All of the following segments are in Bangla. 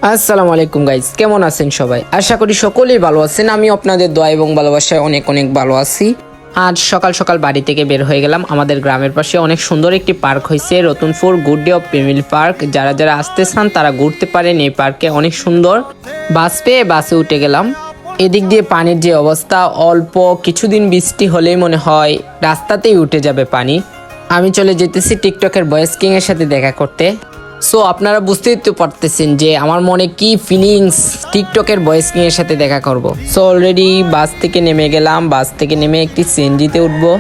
আসসালামু আলাইকুম গাইস, কেমন আছেন সবাই? আশা করি সকলেই ভালো আছেন। আমি আপনাদের দোয়া এবং ভালোবাসায় অনেক অনেক ভালো আছি। আজ সকাল সকাল বাড়ি থেকে বের হয়ে গেলাম। আমাদের গ্রামের পাশে অনেক সুন্দর একটি পার্ক হয়েছে, Ratanpur good day of family park. যারা যারা আসতে চান তারা ঘুরতে পারেন এই পার্কে, অনেক সুন্দর। বাস পেয়ে বাসে উঠে গেলাম। এদিক দিয়ে পানির যে অবস্থা, অল্প কিছুদিন বৃষ্টি হলেই মনে হয় রাস্তাতেই উঠে যাবে পানি। আমি চলে যেতেছি টিকটকের বয়েস কিং এর সাথে দেখা করতে। সো আপনারা বুঝতেই তো পারতেছেন যে আমার মনে কি ফিলিংস টিকটকের বয়েস কিং এর সাথে দেখা করব। সো অলরেডি বাস থেকে নেমে গেলাম। বাস থেকে নেমে একটি সিএনজিতে উঠবো।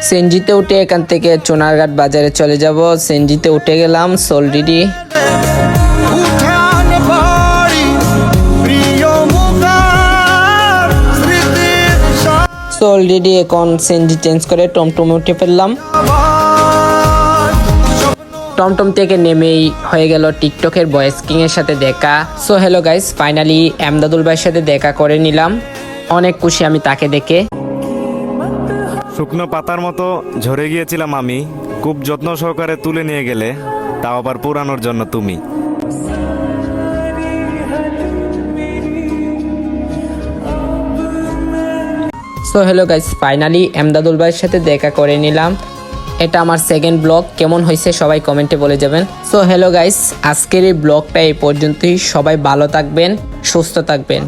সিএনজিতে উঠে এখান থেকে চোনারঘাট বাজারে চলে যাব। সিএনজিতে উঠে গেলাম। সো অলরেডি এখন সিএনজি চেঞ্জ করে টমটমে উঠে ফেললাম। টমটম থেকে নেমেই হয়ে গেল টিকটকের বয়েস কিং এর সাথে দেখা। So hello guys, finally Emdadul ভাইয়ের সাথে দেখা করে নিলাম। অনেক খুশি আমি তাকে দেখে। শুকনো পাতার মতো ঝরে গিয়েছিলাম আমি, খুব যত্ন সহকারে তুলে নিয়ে গেলে, তাও আবার পুরানোর জন্য তুমি। So hello guys, finally Emdadul ভাইয়ের সাথে দেখা করে নিলাম। এটা আমার সেকেন্ড ব্লগ। কেমন হয়েছে সবাই কমেন্টে বলে যাবেন। সো হ্যালো গাইস, আজকের এই ব্লগটা এই পর্যন্তই। সবাই ভালো থাকবেন, সুস্থ থাকবেন।